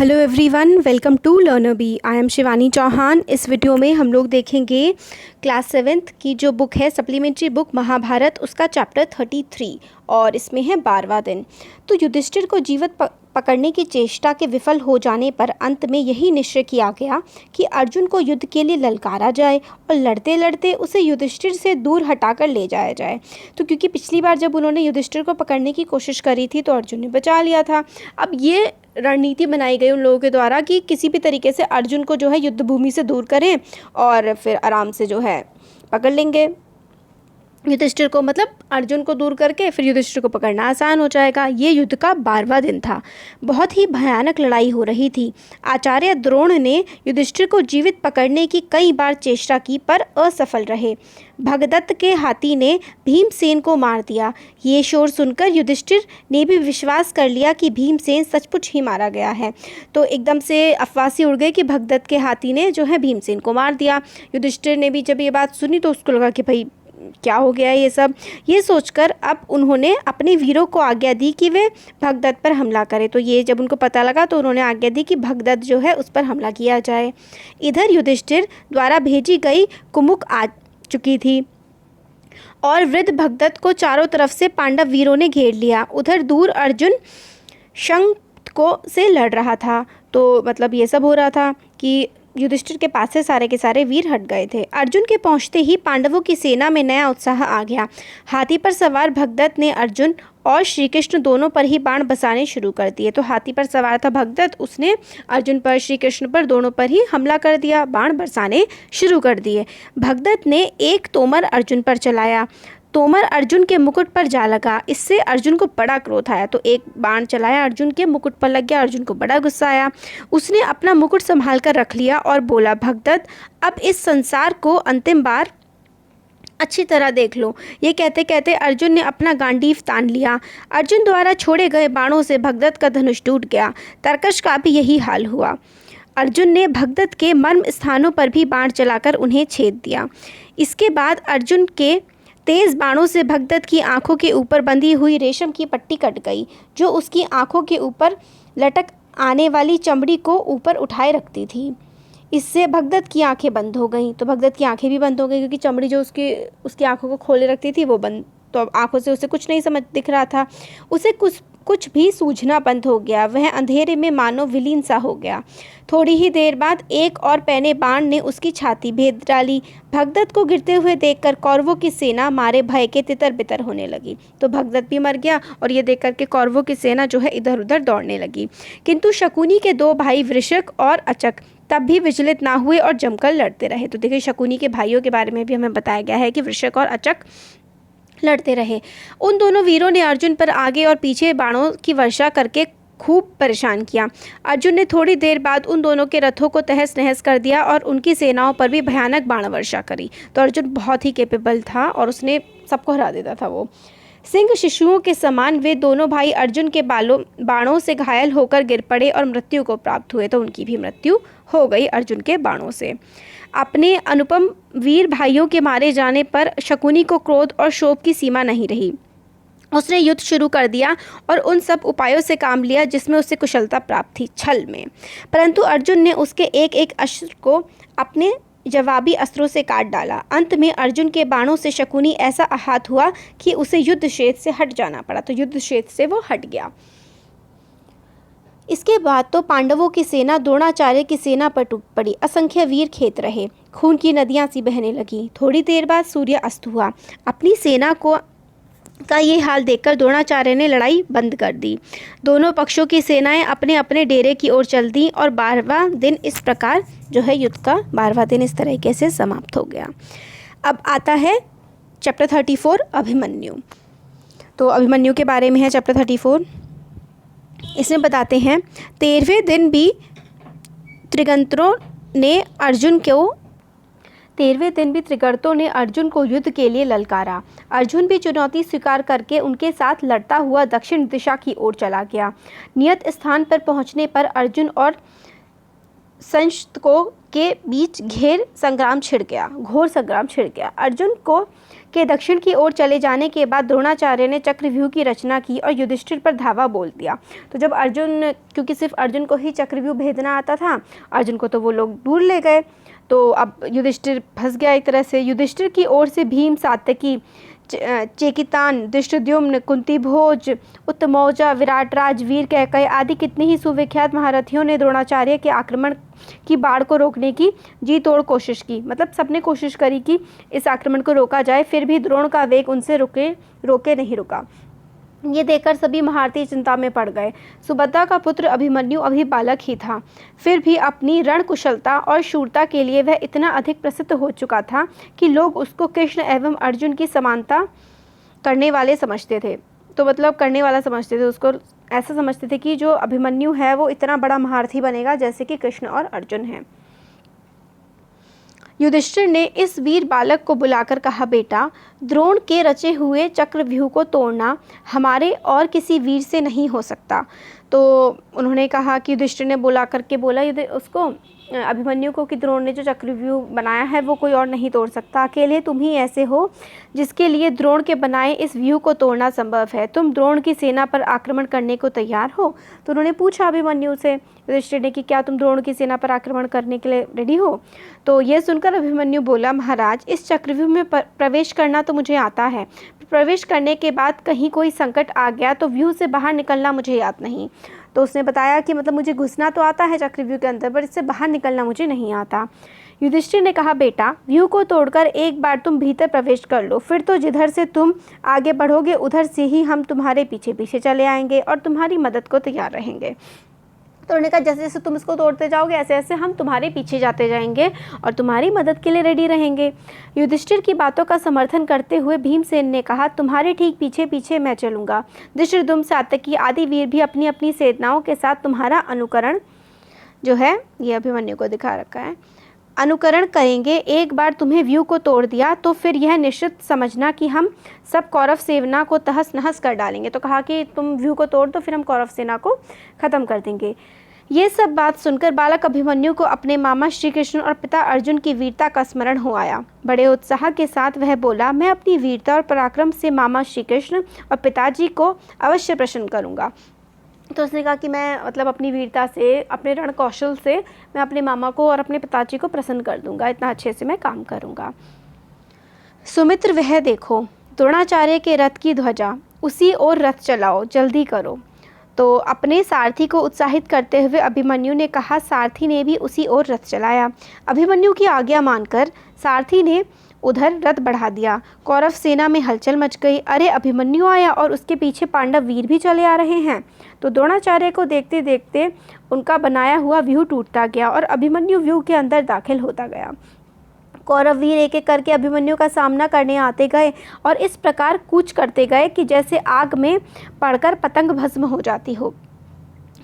Hello everyone, welcome to learner B. I am Shivani Chauhan. इस video में हम लोग देखेंगे क्लास 7th की जो बुक है सप्लीमेंट्री बुक महाभारत, उसका चैप्टर 33 और इसमें है 12वां दिन। तो युधिष्ठिर को जीवित पकड़ने की चेष्टा के विफल हो जाने पर अंत में यही निश्चय किया गया कि अर्जुन को युद्ध के लिए ललकारा जाए और लड़ते लड़ते उसे युधिष्ठिर से दूर हटाकर ले जाया जाए। तो क्योंकि पिछली बार जब उन्होंने युधिष्ठिर को पकड़ने की कोशिश करी थी तो अर्जुन ने बचा लिया था। अब ये रणनीति बनाई गई उन लोगों के द्वारा कि किसी भी तरीके से अर्जुन को जो है युद्ध भूमि से दूर करें और फिर आराम से जो है पकड़ लेंगे युधिष्ठिर को, मतलब अर्जुन को दूर करके फिर युधिष्ठिर को पकड़ना आसान हो जाएगा। ये युद्ध का 12वां दिन था। बहुत ही भयानक लड़ाई हो रही थी। आचार्य द्रोण ने युधिष्ठिर को जीवित पकड़ने की कई बार चेष्टा की पर असफल रहे। भगदत्त के हाथी ने भीमसेन को मार दिया। ये शोर सुनकर युधिष्ठिर ने भी विश्वास कर लिया कि भीमसेन सचमुच ही मारा गया है। तो एकदम से अफवाह सी उड़ गई कि भगदत्त के हाथी ने जो है भीमसेन को मार दिया। युधिष्ठिर ने भी जब ये बात सुनी तो उसको लगा कि भाई क्या हो गया ये सब। ये सोचकर अब उन्होंने अपने वीरों को आज्ञा दी कि वे भगदत्त पर हमला करें। तो ये जब उनको पता लगा तो उन्होंने आज्ञा दी कि भगदत्त जो है उस पर हमला किया जाए। इधर युधिष्ठिर द्वारा भेजी गई कुमुक आ चुकी थी और वृद्ध भगदत्त को चारों तरफ से पांडव वीरों ने घेर लिया। उधर दूर अर्जुन शंख को से लड़ रहा था। तो मतलब ये सब हो रहा था कि युधिष्ठिर के पास से सारे के सारे वीर हट गए थे। अर्जुन के पहुंचते ही पांडवों की सेना में नया उत्साह आ गया। हाथी पर सवार भगदत्त ने अर्जुन और श्री कृष्ण दोनों पर ही बाण बरसाने शुरू कर दिए। तो हाथी पर सवार था भगदत्त, उसने अर्जुन पर श्री कृष्ण पर दोनों पर ही हमला कर दिया, बाण बरसाने शुरू कर दिए। भगदत्त ने एक तोमर अर्जुन पर चलाया। तोमर अर्जुन के मुकुट पर जा लगा। इससे अर्जुन को बड़ा क्रोध आया। तो एक बाण चलाया, अर्जुन के मुकुट पर लग गया। अर्जुन को बड़ा गुस्सा आया। उसने अपना मुकुट संभाल कर रख लिया और बोला, भगदत्त अब इस संसार को अंतिम बार अच्छी तरह देख लो। ये कहते कहते अर्जुन ने अपना गांडीव तान लिया। अर्जुन द्वारा छोड़े गए बाणों से भगदत्त का धनुष टूट गया। तरकश का भी यही हाल हुआ। अर्जुन ने भगदत्त के मर्म स्थानों पर भी बाण चलाकर उन्हें छेद दिया। इसके बाद अर्जुन के तेज बाणों से भगदत्त की आंखों के ऊपर बंधी हुई रेशम की पट्टी कट गई, जो उसकी आंखों के ऊपर लटक आने वाली चमड़ी को ऊपर उठाए रखती थी। इससे भगदत्त की आंखें बंद हो गईं। तो भगदत्त की आंखें भी बंद हो गई क्योंकि चमड़ी जो उसकी आंखों को खोले रखती थी वो बंद। तो अब आंखों से उसे कुछ नहीं समझ दिख रहा था। उसे कुछ भी सूझना बंद हो गया। वह अंधेरे में मानो विलीन सा हो गया। थोड़ी ही देर बाद एक और पैने बाण ने उसकी छाती भेद डाली। भगदत्त को गिरते हुए देखकर कौरवों की सेना मारे भय के तितर बितर होने लगी। तो भगदत्त भी मर गया और ये देखकर के कौरवों की सेना जो है इधर उधर दौड़ने लगी। किंतु शकुनी के दो भाई वृषक और अचक तब भी विचलित ना हुए और जमकर लड़ते रहे। तो देखिए शकुनी के भाइयों के बारे में भी हमें बताया गया है कि वृषक और अचक लड़ते रहे। उन दोनों वीरों ने अर्जुन पर आगे और पीछे बाणों की वर्षा करके खूब परेशान किया। अर्जुन ने थोड़ी देर बाद उन दोनों के रथों को तहस नहस कर दिया और उनकी सेनाओं पर भी भयानक बाण वर्षा करी। तो अर्जुन बहुत ही कैपेबल था और उसने सबको हरा देता था। वो सिंह शिशुओं के समान वे दोनों भाई अर्जुन के बाणों से घायल होकर गिर पड़े और मृत्यु को प्राप्त हुए। तो उनकी भी मृत्यु हो गई अर्जुन के बाणों से। अपने अनुपम वीर भाइयों के मारे जाने पर शकुनी को क्रोध और शोक की सीमा नहीं रही। उसने युद्ध शुरू कर दिया और उन सब उपायों से काम लिया जिसमें उसे कुशलता प्राप्त थी, छल में। परंतु अर्जुन ने उसके एक एक अस्त्र को अपने जवाबी अस्त्रों से काट डाला। अंत में अर्जुन के बाणों से शकुनी ऐसा आहत हुआ कि उसे युद्ध क्षेत्र से हट जाना पड़ा। तो युद्ध क्षेत्र से वो हट गया। इसके बाद तो पांडवों की सेना द्रोणाचार्य की सेना पर टूट पड़ी। असंख्य वीर खेत रहे। खून की नदियां सी बहने लगी। थोड़ी देर बाद सूर्य अस्त हुआ। अपनी सेना का ये हाल देखकर द्रोणाचार्य ने लड़ाई बंद कर दी। दोनों पक्षों की सेनाएं अपने अपने डेरे की ओर चल दी और 12वां दिन इस प्रकार जो है युद्ध का 12वां दिन इस तरीके से समाप्त हो गया। अब आता है चैप्टर 34 अभिमन्यु। तो अभिमन्यु के बारे में है चैप्टर 34। इसमें बताते हैं 13वें दिन भी त्रिगर्तों ने अर्जुन को युद्ध के लिए ललकारा। अर्जुन भी चुनौती स्वीकार करके उनके साथ लड़ता हुआ दक्षिण दिशा की ओर चला गया। नियत स्थान पर पहुंचने पर अर्जुन और संशत को के बीच घोर संग्राम छिड़ गया। अर्जुन को के दक्षिण की ओर चले जाने के बाद द्रोणाचार्य ने चक्रव्यूह की रचना की और युधिष्ठिर पर धावा बोल दिया। तो जब अर्जुन, क्योंकि सिर्फ अर्जुन को ही चक्रव्यूह भेदना आता था, अर्जुन को तो वो लोग दूर ले गए, तो अब युधिष्ठिर फंस गया एक तरह से। युधिष्ठिर की ओर से भीम, सात्यकी, चेकितान, धृष्टद्युम्न, कुंतीभोज, उत्तमौजा, विराटराज, वीर कैकय आदि कितने ही सुविख्यात महारथियों ने द्रोणाचार्य के आक्रमण की बाढ़ को रोकने की जी तोड़ कोशिश की। मतलब सबने कोशिश करी कि इस आक्रमण को रोका जाए, फिर भी द्रोण का वेग उनसे रोके नहीं रुका। ये देखकर सभी महारथी चिंता में पड़ गए। सुभद्रा का पुत्र अभिमन्यु अभी बालक ही था, फिर भी अपनी रण कुशलता और शूरता के लिए वह इतना अधिक प्रसिद्ध हो चुका था कि लोग उसको कृष्ण एवं अर्जुन की समानता करने वाले समझते थे। तो मतलब करने वाला समझते थे उसको, ऐसा समझते थे कि जो अभिमन्यु है वो इतना बड़ा महारथी बनेगा जैसे कि कृष्ण और अर्जुन हैं। युधिष्ठिर ने इस वीर बालक को बुलाकर कहा, बेटा, द्रोण के रचे हुए चक्रव्यूह को तोड़ना हमारे और किसी वीर से नहीं हो सकता। तो उन्होंने कहा कि युधिष्ठिर ने बोला उसको अभिमन्यु को कि द्रोण ने जो चक्रव्यूह बनाया है वो कोई और नहीं तोड़ सकता, अकेले तुम ही ऐसे हो जिसके लिए द्रोण के बनाए इस व्यूह को तोड़ना संभव है। तुम द्रोण की सेना पर आक्रमण करने को तैयार हो? तो उन्होंने पूछा अभिमन्यु से, युधिष्ठिर ने, कि क्या तुम द्रोण की सेना पर आक्रमण करने के लिए रेडी हो? तो यह सुनकर अभिमन्यु बोला, महाराज, इस चक्रव्यूह में प्रवेश करना तो मुझे आता है, प्रवेश करने के बाद कहीं कोई संकट आ गया तो व्यूह से बाहर निकलना मुझे याद नहीं। तो उसने बताया कि मतलब मुझे घुसना तो आता है चक्रव्यूह के अंदर, पर इससे बाहर निकलना मुझे नहीं आता। युधिष्ठिर ने कहा, बेटा, व्यूह को तोड़कर एक बार तुम भीतर प्रवेश कर लो, फिर तो जिधर से तुम आगे बढ़ोगे उधर से ही हम तुम्हारे पीछे पीछे चले आएंगे और तुम्हारी मदद को तैयार रहेंगे। तो उन्होंने कहा, जैसे जैसे तुम इसको तोड़ते जाओगे ऐसे ऐसे हम तुम्हारे पीछे जाते जाएंगे और तुम्हारी मदद के लिए रेडी रहेंगे। युधिष्ठिर की बातों का समर्थन करते हुए भीमसेन ने कहा, तुम्हारे ठीक पीछे पीछे मैं चलूंगा। धृष्टद्युम्न, सात्यकी आदि वीर भी अपनी अपनी सेनाओं के साथ तुम्हारा अनुकरण, जो है ये अभिमन्यु को दिखा रखा है, अनुकरण करेंगे। एक बार तुम्हें व्यूह को तोड़ दिया तो फिर यह निश्चित समझना कि हम सब कौरव सेना को तहस नहस कर डालेंगे। तो कहा कि तुम व्यूह को तोड़ दो, फिर हम कौरव सेना को ख़त्म कर देंगे। ये सब बात सुनकर बालक अभिमन्यु को अपने मामा श्री कृष्ण और पिता अर्जुन की वीरता का स्मरण हो आया। बड़े उत्साह के साथ वह बोला, मैं अपनी वीरता और पराक्रम से मामा श्री कृष्ण और पिताजी को अवश्य प्रसन्न करूँगा। तो उसने कहा कि मैं मतलब अपनी वीरता से, अपने रण कौशल से मैं अपने मामा को और अपने पिताजी को प्रसन्न कर दूंगा, इतना अच्छे से मैं काम करूंगा। सुमित्र, वह देखो द्रोणाचार्य के रथ की ध्वजा, उसी ओर रथ चलाओ, जल्दी करो। तो अपने सारथी को उत्साहित करते हुए अभिमन्यु ने कहा। सारथी ने भी उसी ओर रथ चलाया। अभिमन्यु की आज्ञा मानकर सारथी ने उधर रथ बढ़ा दिया। कौरव सेना में हलचल मच गई। अरे, अभिमन्यु आया और उसके पीछे पांडव वीर भी चले आ रहे हैं। तो द्रोणाचार्य को देखते देखते उनका बनाया हुआ व्यूह टूटता गया और अभिमन्यु व्यूह के अंदर दाखिल होता गया। कौरव वीर एक एक करके अभिमन्यु का सामना करने आते गए और इस प्रकार कूच करते गए कि जैसे आग में पड़कर पतंग भस्म हो जाती हो।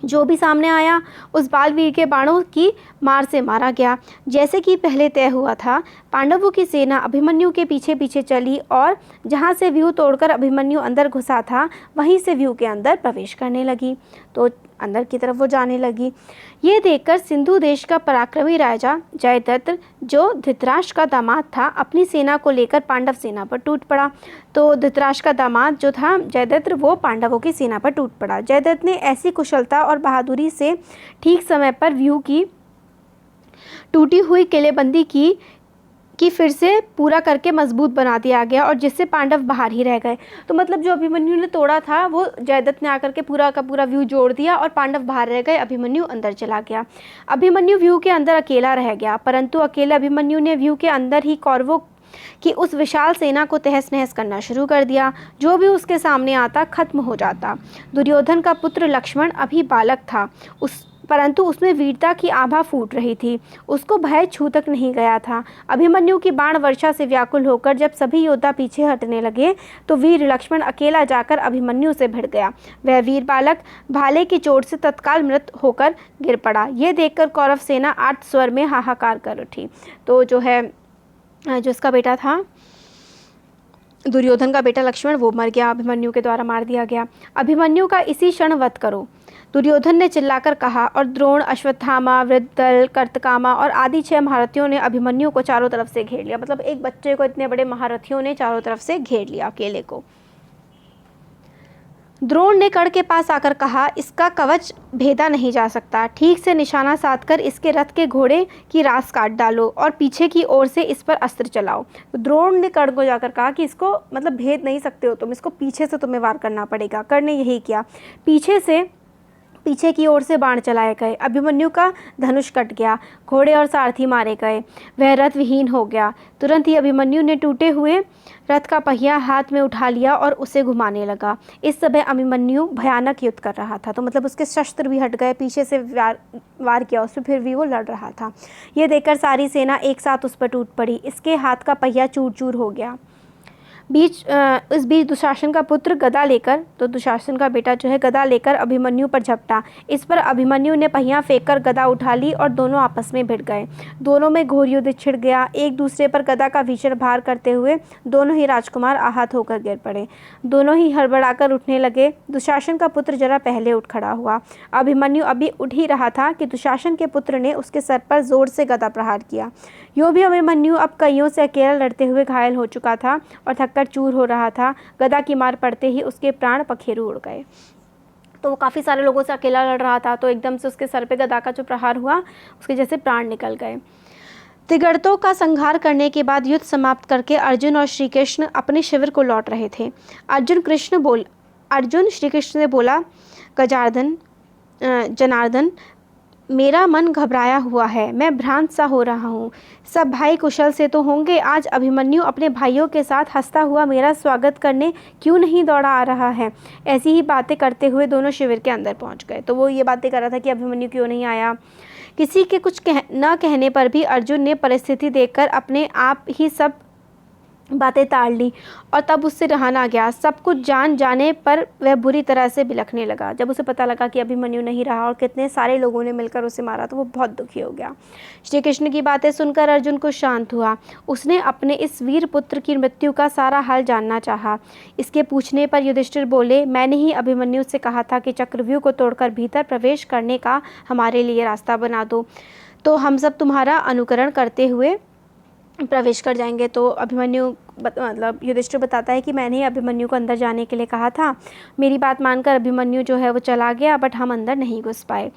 जो भी सामने आया उस बालवीर के बाणों की मार से मारा गया। जैसे कि पहले तय हुआ था, पांडवों की सेना अभिमन्यु के पीछे पीछे चली और जहाँ से व्यूह तोड़कर अभिमन्यु अंदर घुसा था वहीं से व्यूह के अंदर प्रवेश करने लगी। तो अंदर की तरफ वो जाने लगी। ये देखकर सिंधु देश का पराक्रमी राजा जयद्रथ, जो धृतराष्ट्र का दामाद था, अपनी सेना को लेकर पांडव सेना पर टूट पड़ा। तो धृतराष्ट्र का दामाद जो था जयद्रथ, वो पांडवों की सेना पर टूट पड़ा। जयद्रथ ने ऐसी कुशलता और बहादुरी से ठीक समय पर व्यूह की टूटी हुई किलेबंदी की फिर से पूरा करके मजबूत बना दिया गया और जिससे पांडव बाहर ही रह गए। तो मतलब जो अभिमन्यु ने तोड़ा था वो जयद्रथ ने आकर के पूरा का पूरा व्यू जोड़ दिया और पांडव बाहर रह गए, अभिमन्यु अंदर चला गया। अभिमन्यु व्यू के अंदर अकेला रह गया, परंतु अकेले अभिमन्यु ने व्यू के अंदर ही कौरवों कि उस विशाल सेना को तहस नहस करना शुरू कर दिया। जो भी उसके सामने आता खत्म हो जाता। दुर्योधन का पुत्र लक्ष्मण अभी बालक था, परंतु उसमें वीरता की आभा फूट रही थी। उसको भय छू तक नहीं गया था। अभिमन्यु की बाण वर्षा से व्याकुल होकर जब सभी योद्धा पीछे हटने लगे तो वीर लक्ष्मण अकेला जाकर अभिमन्यु से भिड़ गया। वह वीर बालक भाले की चोट से तत्काल मृत होकर गिर पड़ा। ये देखकर कौरव सेना आर्त स्वर में हाहाकार कर उठी। तो जो है जो इसका बेटा था दुर्योधन का बेटा लक्ष्मण, वो मर गया, अभिमन्यु के द्वारा मार दिया गया। अभिमन्यु का इसी क्षण वध करो। दुर्योधन ने चिल्लाकर कहा, और द्रोण, अश्वत्थामा, वृद्धल, कर्तकामा और आदि 6 महारथियों ने अभिमन्यु को चारों तरफ से घेर लिया। मतलब एक बच्चे को इतने बड़े महारथियों ने चारों तरफ से घेर लिया अकेले को। द्रोण ने कर्ण के पास आकर कहा, इसका कवच भेदा नहीं जा सकता, ठीक से निशाना साधकर इसके रथ के घोड़े की रास काट डालो और पीछे की ओर से इस पर अस्त्र चलाओ। तो द्रोण ने कर्ण को जाकर कहा कि इसको मतलब भेद नहीं सकते हो तुम, इसको पीछे से तुम्हें वार करना पड़ेगा। कर्ण ने यही किया। पीछे की ओर से बाण चलाए गए। अभिमन्यु का धनुष कट गया, घोड़े और सारथी मारे गए, वह रथ विहीन हो गया। तुरंत ही अभिमन्यु ने टूटे हुए रथ का पहिया हाथ में उठा लिया और उसे घुमाने लगा। इस समय अभिमन्यु भयानक युद्ध कर रहा था, तो मतलब उसके शस्त्र भी हट गए, पीछे से वार किया उसमें, फिर भी वो लड़ रहा था। ये देखकर सारी सेना एक साथ उस पर टूट पड़ी। इसके हाथ का पहिया चूर चूर हो गया। इस बीच दुशासन का पुत्र गदा लेकर, तो दुशासन का बेटा जो है गदा लेकर अभिमन्यु पर झपटा। इस पर अभिमन्यु ने पहिया फेंककर गदा उठा ली और दोनों आपस में भिड़ गए। दोनों में घोर युद्ध छिड़ गया। एक दूसरे पर गदा का भीषण भार करते हुए दोनों ही राजकुमार आहत होकर गिर पड़े। दोनों ही हड़बड़ाकर उठने लगे। दुशासन का पुत्र जरा पहले उठ खड़ा हुआ। अभिमन्यु अभी उठ ही रहा था कि दुशासन के पुत्र ने उसके सर पर जोर से गदा प्रहार किया। यूँ भी अभिमन्यु अब कईयों से अकेला लड़ते हुए घायल हो चुका था और थककर चूर हो रहा था। गदा की मार पड़ते ही उसके प्राण पखेरु उड़ गए। तो वो काफ़ी सारे लोगों से अकेला लड़ रहा था, तो एकदम से उसके सर पे गदा का जो प्रहार हुआ उसके जैसे प्राण निकल गए। त्रिगर्तों का संहार करने के बाद युद्ध समाप्त करके अर्जुन और श्री कृष्ण अपने शिविर को लौट रहे थे। अर्जुन श्री कृष्ण से बोला, जनार्दन, मेरा मन घबराया हुआ है, मैं भ्रांत सा हो रहा हूँ। सब भाई कुशल से तो होंगे। आज अभिमन्यु अपने भाइयों के साथ हंसता हुआ मेरा स्वागत करने क्यों नहीं दौड़ा आ रहा है। ऐसी ही बातें करते हुए दोनों शिविर के अंदर पहुँच गए। तो वो ये बातें कर रहा था कि अभिमन्यु क्यों नहीं आया। किसी के कुछ न कहने पर भी अर्जुन ने परिस्थिति देखकर अपने आप ही सब बातें टाल ली और तब उससे रहा ना गया। सब कुछ जान जाने पर वह बुरी तरह से बिलखने लगा। जब उसे पता लगा कि अभिमन्यु नहीं रहा और कितने सारे लोगों ने मिलकर उसे मारा, तो वो बहुत दुखी हो गया। श्री कृष्ण की बातें सुनकर अर्जुन को शांत हुआ। उसने अपने इस वीर पुत्र की मृत्यु का सारा हाल जानना चाहा। इसके पूछने पर युधिष्ठिर बोले, मैंने ही अभिमन्यु से कहा था कि चक्रव्यूह को तोड़कर भीतर प्रवेश करने का हमारे लिए रास्ता बना दो, तो हम सब तुम्हारा अनुकरण करते हुए प्रवेश कर जाएंगे। तो अभिमन्यु मतलब युधिष्ठिर बताता है कि मैंने ही अभिमन्यु को अंदर जाने के लिए कहा था। मेरी बात मानकर अभिमन्यु जो है वो चला गया, बट हम अंदर नहीं घुस पाए।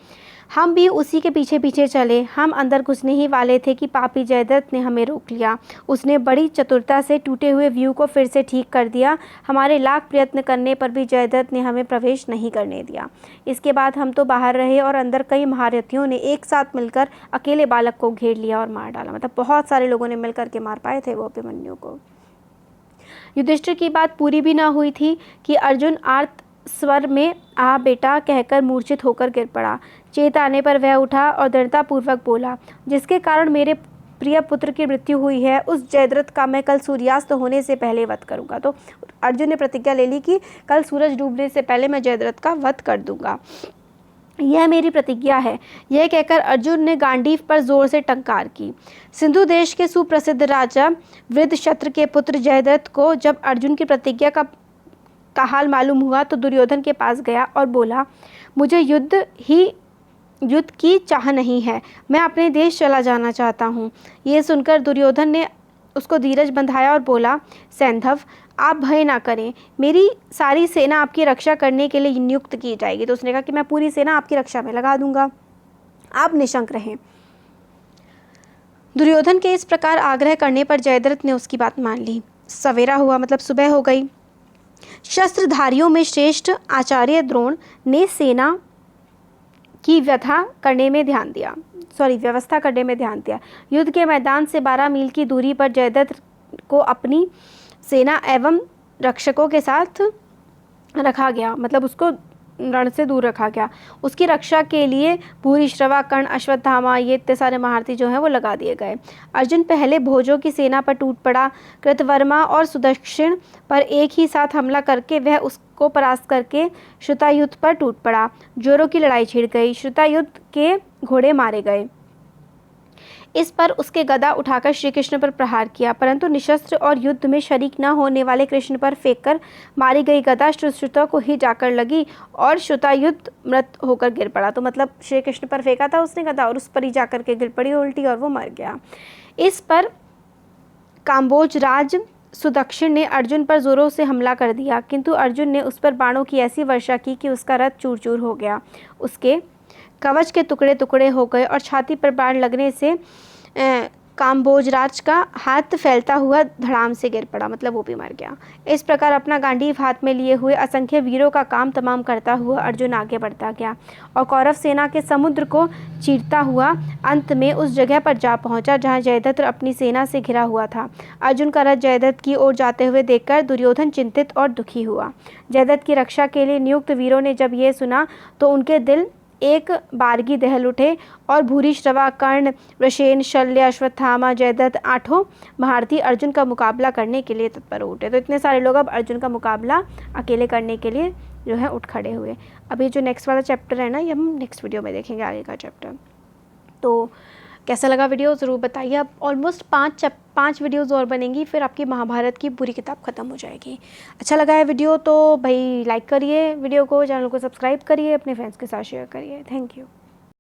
हम भी उसी के पीछे पीछे चले। हम अंदर घुसने ही वाले थे कि पापी जयद्रथ ने हमें रोक लिया। उसने बड़ी चतुरता से टूटे हुए व्यू को फिर से ठीक कर दिया। हमारे लाख प्रयत्न करने पर भी जयद्रथ ने हमें प्रवेश नहीं करने दिया। इसके बाद हम तो बाहर रहे और अंदर कई महारथियों ने एक साथ मिलकर अकेले बालक को घेर लिया और मार डाला। मतलब बहुत सारे लोगों ने मिलकर के मार पाए थे वो अभिमन्यु को। युधिष्ठिर की बात पूरी भी ना हुई थी कि अर्जुन आर्त स्वर में आ बेटा कहकर मूर्छित होकर गिर पड़ा। चेत आने पर वह उठा और दृढ़तापूर्वक बोला, जिसके कारण मेरे प्रिय पुत्र की मृत्यु हुई है, उस जयद्रथ का मैं कल सूर्यास्त होने से पहले वध करूंगा। तो अर्जुन ने प्रतिज्ञा ले ली कि कल सूरज डूबने से पहले मैं जयद्रथ का वध कर दूंगा। यह मेरी प्रतिज्ञा है। यह कहकर अर्जुन ने गांडीव पर जोर से टंकार की। सिंधु देश के सुप्रसिद्ध राजा वृद्धशत्र के पुत्र जयद्रथ को जब अर्जुन की प्रतिज्ञा का हाल मालूम हुआ तो दुर्योधन के पास गया और बोला, मुझे युद्ध की चाह नहीं है, मैं अपने देश चला जाना चाहता हूँ। ये सुनकर दुर्योधन ने उसको धीरज बंधाया और बोला, सैंधव, आप भय ना करें, मेरी सारी सेना आपकी रक्षा करने के लिए नियुक्त की जाएगी। तो उसने कहा कि मैं पूरी सेना आपकी रक्षा में लगा दूंगा, आप निशंक रहें। दुर्योधन के इस प्रकार आग्रह करने पर जयद्रथ ने उसकी बात मान ली। सवेरा हुआ, मतलब सुबह हो गई। शस्त्रधारियों में श्रेष्ठ आचार्य द्रोण ने सेना की व्यवस्था करने में ध्यान दिया। युद्ध के मैदान से 12 मील की दूरी पर जयद्रथ को अपनी सेना एवं रक्षकों के साथ रखा गया, मतलब उसको रण से दूर रखा गया। उसकी रक्षा के लिए भूरिश्रवा, कर्ण, अश्वत्थामा, ये इतने सारे महारथी जो हैं वो लगा दिए गए। अर्जुन पहले भोजों की सेना पर टूट पड़ा। कृतवर्मा और सुदक्षिण पर एक ही साथ हमला करके वह उसको परास्त करके श्रुतायुध पर टूट पड़ा। जोरों की लड़ाई छिड़ गई। श्रुतायुध के घोड़े मारे गए। इस पर उसके गदा उठाकर श्री कृष्ण पर प्रहार किया, परंतु निशस्त्र और युद्ध में शरीक न होने वाले कृष्ण पर फेंककर मारी गई गदा श्रुता को ही जाकर लगी और श्रुता युद्ध मृत होकर गिर पड़ा। तो मतलब श्री कृष्ण पर फेंका था उसने गदा और उस पर ही जाकर के गिर पड़ी उल्टी और वो मर गया। इस पर काम्बोज राज सुदक्षिण ने अर्जुन पर जोरों से हमला कर दिया, किंतु अर्जुन ने उस पर बाणों की ऐसी वर्षा की कि उसका रथ चूर चूर हो गया, उसके कवच के टुकड़े टुकड़े हो गए और छाती पर बाण लगने से काम्बोजराज का हाथ फैलता हुआ धड़ाम से गिर पड़ा, मतलब वो भी मर गया। इस प्रकार अपना गांडीव हाथ में लिए हुए असंख्य वीरों का काम तमाम करता हुआ अर्जुन आगे बढ़ता गया और कौरव सेना के समुद्र को चीरता हुआ अंत में उस जगह पर जा पहुंचा जहां जयद्रथ अपनी सेना से घिरा हुआ था। अर्जुन का रथ जयद्रथ की ओर जाते हुए देखकर दुर्योधन चिंतित और दुखी हुआ। जयद्रथ की रक्षा के लिए नियुक्त वीरों ने जब ये सुना तो उनके दिल एक बारगी दहल उठे और भूरिश्रवा, कर्ण, वृषेण, शल्य, अश्वत्थामा, जयद्रथ आठों महारथी अर्जुन का मुकाबला करने के लिए तत्पर उठे। तो इतने सारे लोग अब अर्जुन का मुकाबला अकेले करने के लिए जो है उठ खड़े हुए। अभी जो नेक्स्ट वाला चैप्टर है ना, ये हम नेक्स्ट वीडियो में देखेंगे आगे का चैप्टर। तो कैसा लगा वीडियो ज़रूर बताइए। अब ऑलमोस्ट 5 वीडियोज़ और बनेंगी, फिर आपकी महाभारत की पूरी किताब ख़त्म हो जाएगी। अच्छा लगा है वीडियो तो भाई लाइक करिए वीडियो को, चैनल को सब्सक्राइब करिए, अपने फ्रेंड्स के साथ शेयर करिए। Thank you.